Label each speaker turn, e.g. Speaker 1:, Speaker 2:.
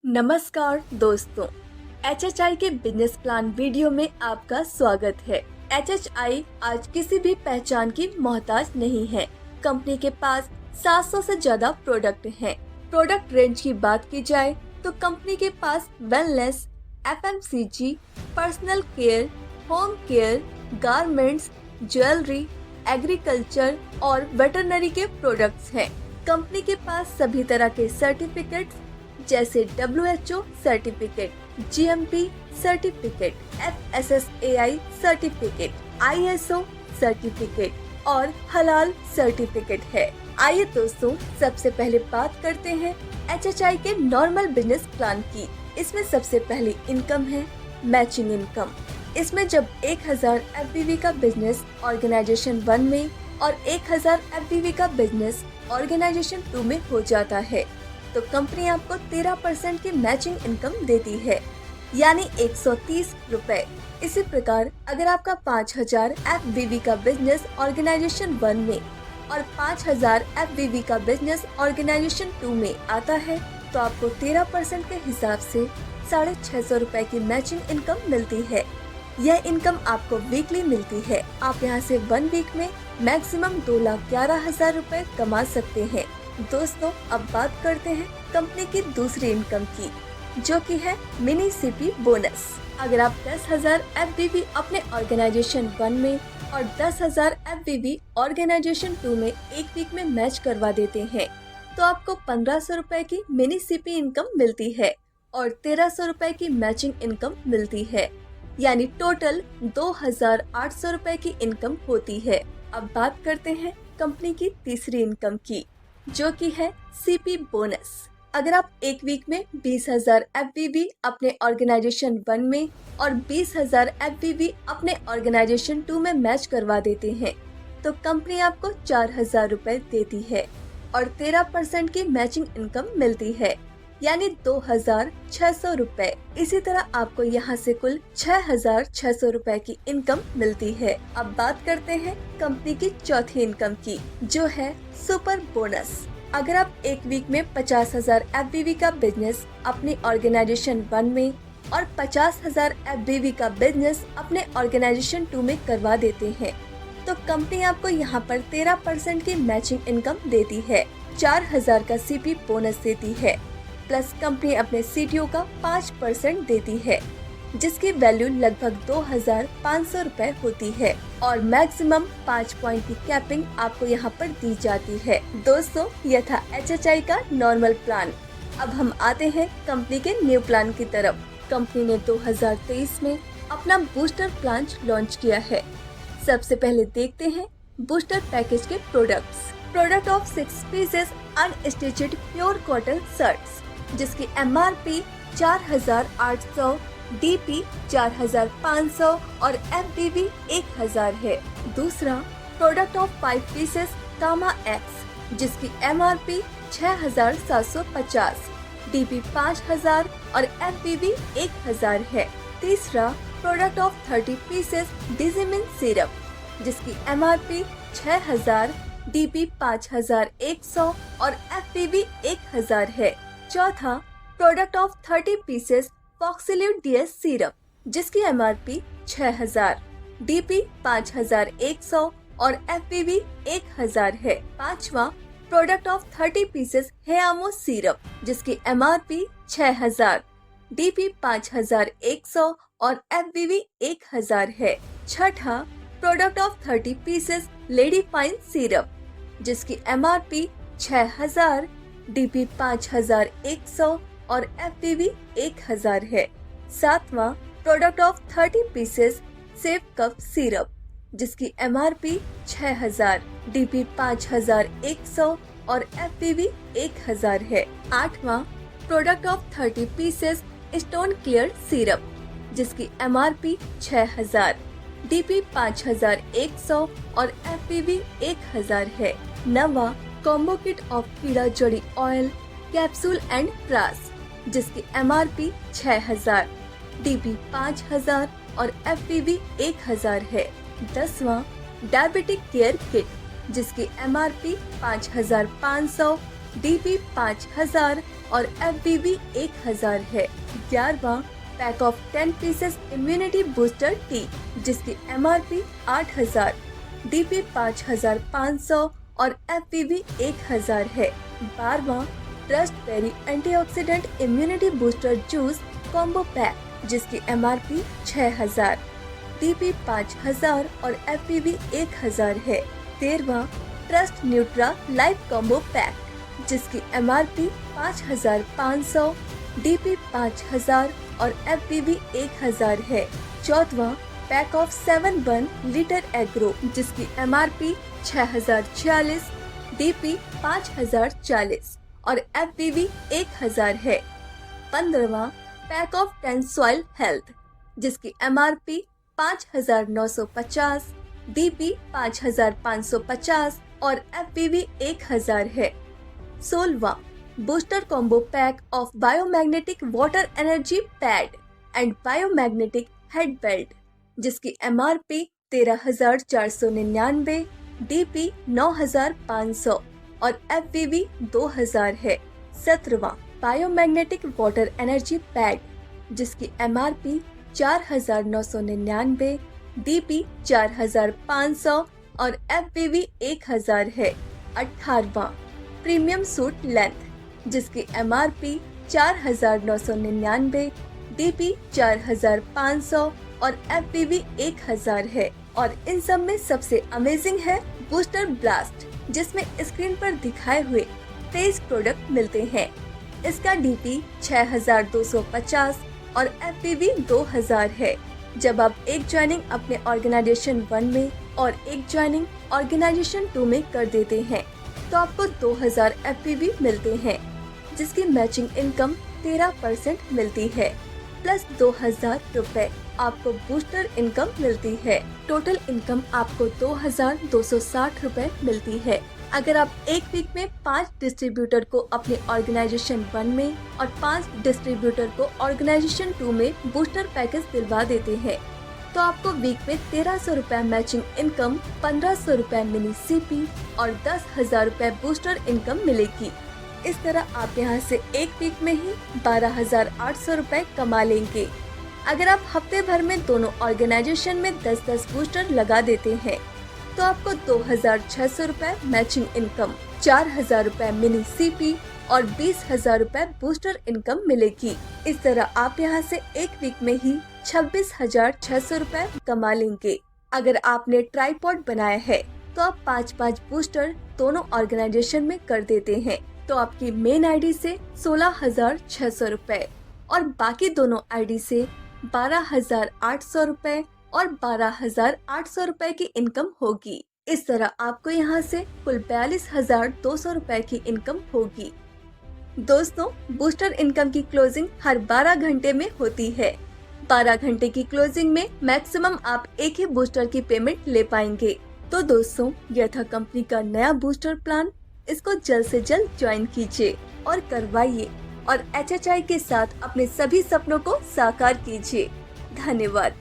Speaker 1: नमस्कार दोस्तों, HHI के बिजनेस प्लान वीडियो में आपका स्वागत है। HHI आज किसी भी पहचान की मोहताज नहीं है। कंपनी के पास 700 से ज्यादा प्रोडक्ट हैं। प्रोडक्ट रेंज की बात की जाए तो कंपनी के पास wellness, FMCG, personal care, home care, garments, jewellery, agriculture और वेटरनरी के प्रोडक्ट्स हैं। कंपनी के पास सभी तरह के सर्टिफिकेट्स जैसे WHO certificate, GMP certificate, FSSAI certificate, ISO certificate और हलाल सर्टिफिकेट है। आइए दोस्तों, सबसे पहले बात करते हैं HHI के नॉर्मल बिजनेस प्लान की। इसमें सबसे पहली इनकम है मैचिंग इनकम। इसमें जब 1000 FBV का बिजनेस ऑर्गेनाइजेशन 1 में और 1000 FBV का बिजनेस ऑर्गेनाइजेशन 2 में हो जाता है तो कंपनी आपको 13% की मैचिंग इनकम देती है, यानी 130 रुपए। इसी प्रकार अगर आपका 5000 FBV का बिजनेस ऑर्गेनाइजेशन 1 में और 5000 FBV का बिजनेस ऑर्गेनाइजेशन 2 में आता है तो आपको 13% के हिसाब से 650 रुपए की मैचिंग इनकम मिलती है। यह इनकम आपको वीकली मिलती है। आप यहां से 1 वीक में मैक्सिमम 2,11,000 रुपए कमा सकते हैं। दोस्तों, अब बात करते हैं कंपनी की दूसरी इनकम की, जो कि है मिनी CP बोनस। अगर आप 10,000 FBV अपने ऑर्गेनाइजेशन 1 में और 10,000 FBV ऑर्गेनाइजेशन 2 में एक वीक में मैच करवा देते हैं तो आपको 1500 रुपए की मिनी CP इनकम मिलती है और 1300 रुपए की मैचिंग इनकम मिलती है, यानी टोटल 2,800 रुपए की इनकम होती है। अब बात करते हैं कंपनी की तीसरी इनकम की, जो कि है CP बोनस। अगर आप एक वीक में 20,000 FBV अपने ऑर्गेनाइजेशन 1 में और 20,000 FBV अपने ऑर्गेनाइजेशन 2 में मैच करवा देते हैं तो कंपनी आपको 4,000 रुपए देती है और 13% की मैचिंग इनकम मिलती है, यानी 2,600 रुपए। इसी तरह आपको यहाँ से कुल 6,600 रुपए की इनकम मिलती है। अब बात करते हैं कंपनी की चौथी इनकम की, जो है सुपर बोनस। अगर आप एक वीक में 50,000 FBV का बिजनेस अपनी ऑर्गेनाइजेशन 1 में और 50,000 FBV का बिजनेस अपने ऑर्गेनाइजेशन 2 में करवा देते हैं तो कंपनी आपको यहाँ पर 13% की मैचिंग इनकम देती है, 4,000 का CP बोनस देती है, प्लस कंपनी अपने CTO का 5% देती है, जिसकी वैल्यू लगभग 2,500 रुपए होती है और मैक्सिमम 5 पॉइंट की कैपिंग आपको यहाँ पर दी जाती है। दोस्तों, यह था HHI का नॉर्मल प्लान। अब हम आते हैं कंपनी के न्यू प्लान की तरफ। कंपनी ने 2023 में अपना बूस्टर प्लान लॉन्च किया है। सबसे पहले देखते हैं बूस्टर पैकेज के product of 6 pieces unstitched pure cotton shirts, जिसकी MRP 4,800, DP 4,500 और FBV 1,000 है। दूसरा product of 5 pieces comma X, जिसकी MRP 6,750, DP 5,000 और FBV 1,000 है। तीसरा प्रोडक्ट ऑफ 30 पीसेस डिजिमिन सिरप, जिसकी MRP 6,000, DP 5,100 और FBV 1,000 है। चौथा प्रोडक्ट ऑफ 30 पीसेस फॉक्सिलिव DS सिरप, जिसकी MRP 6,000, DP 5,100 और FBV 1,000 है। पांचवा प्रोडक्ट ऑफ 30 पीसेस हेयामो सिरप, जिसकी MRP 6,000, DP 5,100 और FBV 1,000 है। छठा product of 30 pieces lady fine syrup, जिसकी MRP 6,000, DP 5,100 और FBV 1,000 है। सातवां product of 30 pieces safe cough syrup, जिसकी MRP 6,000, DP 5,100 और FBV 1,000 है। आठवां product of 30 pieces stone clear syrup, जिसकी MRP 6,000, DP 5,100 और FBV 1,000 है। नवा कॉम्बो किट ऑफ कीड़ा जड़ी ऑयल कैप्सूल एंड प्रास, जिसकी MRP 6,000, DP 5,000 और FBV 1,000 है। 10वां डायबिटिक केयर किट, जिसकी MRP 5,500, DP 5,000 और FBB 1000 है। 11वां pack of 10 pieces immunity booster tea जिसकी MRP 8000, DP 5500 और FBB 1000 है। 12वां trust berry antioxidant immunity booster juice combo pack जिसकी MRP 6000, DP 5000 और FBB 1000 है। 13वां trust nutra life combo pack जिसकी MRP 5500, DP 5000 और FBB 1000 है। 14वां पैक ऑफ 7 लीटर एग्रो जिसकी MRP 6040, DP 5040 और FBB 1000 है। 15वां पैक ऑफ 10 सॉइल हेल्थ जिसकी MRP 5950, DP 5550 और FBB 1000 है। 16वां booster combo pack of biomagnetic water energy pad and biomagnetic head belt जिसकी MRP 13499, DP 9500 और FBB 2000 है। 17वां बायोमैग्नेटिक वाटर एनर्जी पैड जिसकी MRP 4999, DP 4500 और FBB 1000 है। 18वां प्रीमियम सूट लेंथ जिसकी MRP 4999, DP 4500 और FBB 1000 है। और इन सब में सबसे अमेजिंग है बूस्टर ब्लास्ट जिसमें स्क्रीन पर दिखाए हुए 23 प्रोडक्ट मिलते हैं। इसका DP 6250 और FBB 2000 है। जब आप एक ज्वाइनिंग अपने ऑर्गेनाइजेशन 1 में और एक ज्वाइनिंग ऑर्गेनाइजेशन 2 में कर देते हैं तो आपको 2000 FBB मिलते हैं जिसकी मैचिंग इनकम 13% मिलती है प्लस 2000 रुपए आपको बूस्टर इनकम मिलती है। टोटल इनकम आपको 2260 रुपए मिलती है। अगर आप एक वीक में 5 डिस्ट्रीब्यूटर को अपने ऑर्गेनाइजेशन 1 में और 5 डिस्ट्रीब्यूटर को ऑर्गेनाइजेशन 2 में बूस्टर पैकेज दिलवा देते हैं तो आपको वीक में 1300 रुपए मैचिंग इनकम, 1500 रुपए मिनी CP और 10,000 रुपए बूस्टर इनकम मिलेगी। इस तरह आप यहां से एक वीक में ही 12,800 रुपए कमा लेंगे। अगर आप हफ्ते भर में दोनों ऑर्गेनाइजेशन में 10-10 बूस्टर लगा देते हैं तो आपको 2600 रुपए मैचिंग इनकम, 4000 रुपए मिनी CP और 20,000 रुपए बूस्टर इनकम मिलेगी। इस तरह आप यहां से एक वीक में ही 26,600 रुपए कमा लेंगे। अगर आपने ट्राइपॉड बनाया है तो आप 5-5 बूस्टर दोनों ऑर्गेनाइजेशन में कर देते हैं तो आपकी मेन आईडी से 16,600 रुपए और बाकी दोनों आईडी से 12,800 रुपए और 12,800 रुपए की इनकम होगी। इस तरह आपको यहाँ से कुल 42,200 रुपए की इनकम होगी। दोस्तों, बूस्टर इनकम की क्लोजिंग हर 12 घंटे में होती है। 12 घंटे की क्लोजिंग में मैक्सिमम आप एक ही बूस्टर की पेमेंट ले पाएंगे। तो दोस्तों, यह था कंपनी का नया बूस्टर प्लान। इसको जल्द से जल्द ज्वाइन कीजिए और करवाइए और HHI के साथ अपने सभी सपनों को साकार कीजिए। धन्यवाद।